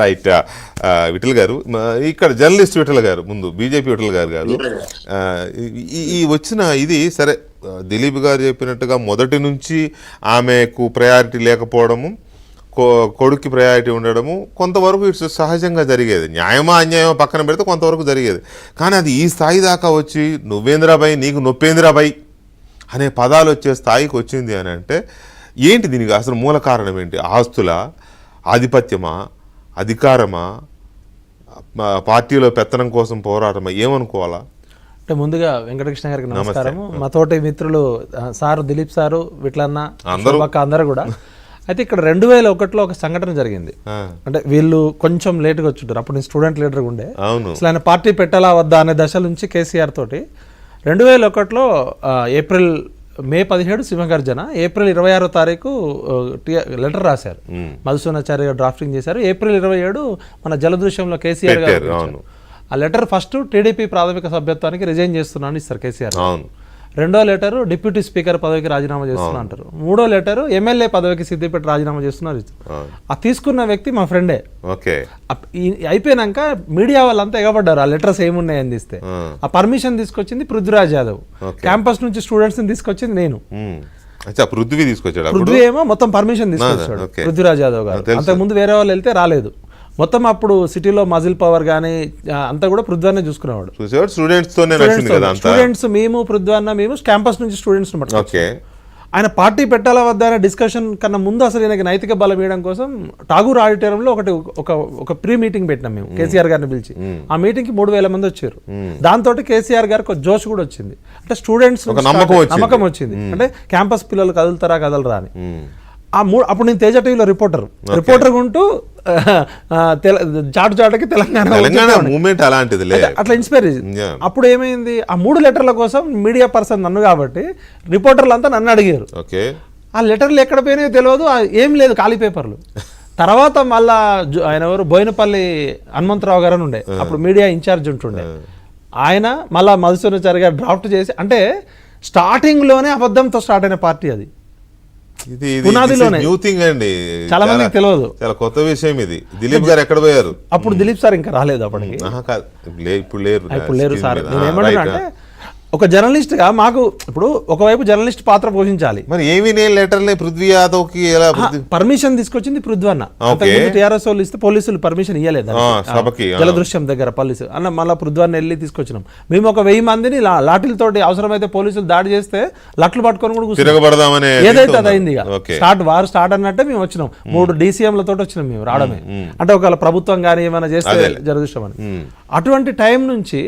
Right. Vithal గారు, ఇక్కడ journalist Vithal గారు, ముందు బీజేపీ విఠల్ గారు ఈ వచ్చిన ఇది సరే, దిలీప్ గారు చెప్పినట్టుగా మొదటి నుంచి ఆమెకు ప్రయారిటీ లేకపోవడము, కొడుక్కి ప్రయారిటీ ఉండడము కొంతవరకు ఇట్స్ సహజంగా జరిగేది. న్యాయమా అన్యాయమా పక్కన పెడితే కొంతవరకు జరిగేది. కానీ అది ఈ స్థాయి దాకా వచ్చి నువ్వేంద్రాబాయ్ నీకు నొప్పేంద్రాబాయ్ అనే పదాలు వచ్చే స్థాయికి వచ్చింది అని అంటే ఏంటి? దీనికి అసలు మూల కారణం ఏంటి? ఆస్తుల, ఆధిపత్యమా, అధికారమా, పార్టీలో పెత్తనం కోసం పోరాటమా, ఏమనుకోవాలా? అంటే ముందుగా వెంకటకృష్ణ గారికి నమస్కారము. మా తోటి మిత్రులు సారు దిలీప్ సారు, విట్లన్న, అందరూ కూడా. అయితే ఇక్కడ 2001లో ఒక సంఘటన జరిగింది. అంటే వీళ్ళు కొంచెం లేట్గా వచ్చుంటారు, అప్పుడు నేను స్టూడెంట్ లీడర్గా ఉండే. అసలు ఆయన పార్టీ పెట్టాలా వద్దా అనే దశ నుంచి కేసీఆర్ తోటి 2001లో మే 17 సింహగర్జన, ఏప్రిల్ 26వ తారీఖు లెటర్ రాశారు. మధుసూనాచార్య గారు డ్రాఫ్టింగ్ చేశారు. ఏప్రిల్ 27 మన జలదృశ్యంలో కేసీఆర్ గారు ఆ లెటర్ ఫస్ట్ టీడీపీ ప్రాథమిక సభ్యత్వానికి రిజైన్ చేస్తున్నాను ఇస్తారు కేసీఆర్. రెండో లెటరు డిప్యూటీ స్పీకర్ పదవికి రాజీనామా చేస్తున్నా అంటారు. మూడో లెటరు ఎమ్మెల్యే పదవికి సిద్దిపేట రాజీనామా చేస్తున్నారు. ఆ తీసుకున్న వ్యక్తి మా ఫ్రెండే. అయిపోయినాక మీడియా వాళ్ళంతా ఎగబడ్డారు ఆ లెటర్స్ ఏమున్నాయి అందిస్తే. ఆ పర్మిషన్ తీసుకొచ్చింది పృథ్వీరాజ్ యాదవ్, క్యాంపస్ నుంచి స్టూడెంట్స్ ని తీసుకొచ్చింది నేను. పృథ్వీ ఏమో మొత్తం పర్మిషన్ తీసుకొచ్చాడు, పృథ్వీరాజ్ యాదవ్ గారు. అంతకుముందు వేరే వాళ్ళు వెళ్తే రాలేదు. మొత్తం అప్పుడు సిటీలో మజిల్ పవర్ గానీ అంతా కూడా పృథ్వాన్నే చూసుకునేవాడు. స్టూడెంట్స్ మేము పృథ్వాన్న మేము క్యాంపస్ నుంచి స్టూడెంట్స్ ఆయన పార్టీ పెట్టాలా వద్దా అనే డిస్కషన్ కన్నా ముందు అసలు ఈయనకి నైతిక బలం ఇవ్వడం కోసం ఠాగూర్ ఆడిటోరియంలో ఒక ప్రీ మీటింగ్ పెట్టినాం మేము కేసీఆర్ గారిని పిలిచి. ఆ మీటింగ్ కి 3000 మంది వచ్చారు. దాంతో కేసీఆర్ గారికి ఒక జోష్ కూడా వచ్చింది. అంటే స్టూడెంట్స్ నమ్మకం వచ్చింది, అంటే క్యాంపస్ పిల్లలు కదులుతారా కదలరా అని. అప్పుడు నేను తేజ టీవీలో రిపోర్టర్ ఉంటూ చాటుకి తెలంగాణ మూమెంట్ అలాంటిది అట్లా ఇన్స్పైర్ చేసింది. అప్పుడు ఏమైంది, ఆ 3 లెటర్ల కోసం మీడియా పర్సన్ నన్ను కాబట్టి రిపోర్టర్లు అంతా నన్ను అడిగారు. ఆ లెటర్లు ఎక్కడ పోయినాయో తెలియదు, ఏం లేదు, ఖాళీ పేపర్లు. తర్వాత మళ్ళా ఆయన ఎవరు బోయినపల్లి హనుమంతరావు గారు అని ఉండే, అప్పుడు మీడియా ఇన్ఛార్జ్ ఉంటుండే. ఆయన మళ్ళా మధుసూనాచారి గారు డ్రాఫ్ట్ చేసి, అంటే స్టార్టింగ్ లోనే అబద్ధంతో స్టార్ట్ అయిన పార్టీ అది. చాలా మందికి తెలియదు, చాలా కొత్త విషయం ఇది. దిలీప్ గారు ఎక్కడ పోయారు? అప్పుడు దిలీప్ సార్ ఇంకా రాలేదు అప్పటికి, ఇప్పుడు లేరు సార్. నేనేమన్నా అంటే ఒక జర్నలిస్ట్ గా మాకు ఇప్పుడు ఒకవైపు జర్నలిస్ట్ పాత్ర పోషించాలి. మరి ఏమి లెటర్లే పృథ్వీ యాదవ్ కి పర్మిషన్ తీసుకొచ్చింది పృథ్వన్న. టీఆర్ఎస్ వాళ్ళు ఇస్తే పోలీసులు పర్మిషన్ ఇవ్వలేదు జలదృశ్యం దగ్గర పోలీసులు అన్న. మళ్ళీ పృథ్వన్న వెళ్ళి తీసుకొచ్చినాం మేము. ఒక 1000 మందిని లాఠీలతోటి అవసరమైతే పోలీసులు దాడి చేస్తే లట్లు పట్టుకొని కూడా కూర్చొని ఏదైతే అది అయింది. వారు స్టార్ట్ అన్నట్టే మేము వచ్చినాం. 3 DCMలతో వచ్చినాం మేము రావడమే. అంటే ఒకవేళ ప్రభుత్వం కానీ ఏమైనా చేస్తే జలదృశ్యం అని. అటువంటి టైం నుంచి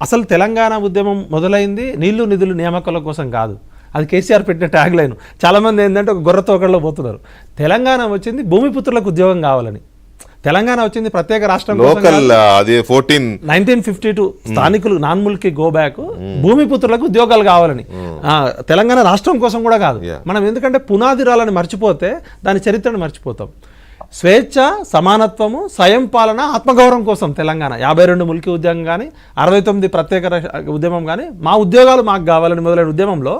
అసలు తెలంగాణ ఉద్యమం మొదలైంది నీళ్లు నిధులు నియామకాల కోసం కాదు. అది కేసీఆర్ పెట్టిన ట్యాగ్ లైన్. చాలా మంది ఏంటంటే ఒక గొర్రె తోకల్లో పోతున్నారు. తెలంగాణ వచ్చింది భూమిపుత్రులకు ఉద్యోగం కావాలని. తెలంగాణ వచ్చింది ప్రత్యేక రాష్ట్రం 1952 స్థానికులు నాన్ ముల్కీ గో బ్యాక్, భూమిపుత్రులకు ఉద్యోగాలు కావాలని. తెలంగాణ రాష్ట్రం కోసం కూడా కాదు. మనం ఎందుకంటే పునాదిరాలని మర్చిపోతే దాని చరిత్రను మర్చిపోతాం. స్వేచ్ఛ, సమానత్వము, స్వయం పాలన, ఆత్మగౌరవం కోసం తెలంగాణ 52 ముల్కీ ఉద్యమం కానీ 69 ప్రత్యేక ఉద్యమం కానీ మా ఉద్యోగాలు మాకు కావాలని మొదలైన ఉద్యమంలో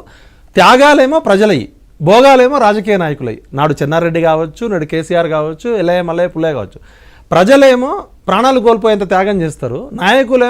త్యాగాలేమో ప్రజలయ్యి, భోగాలేమో రాజకీయ నాయకులయ్యి. నాడు చెన్నారెడ్డి కావచ్చు, నాడు కేసీఆర్ కావచ్చు, ఎల్లయ్య మల్లయ్య పుల్లయ్య కావచ్చు. ప్రజలేమో ప్రాణాలు కోల్పోయేంత త్యాగం చేస్తారు, నాయకులేమో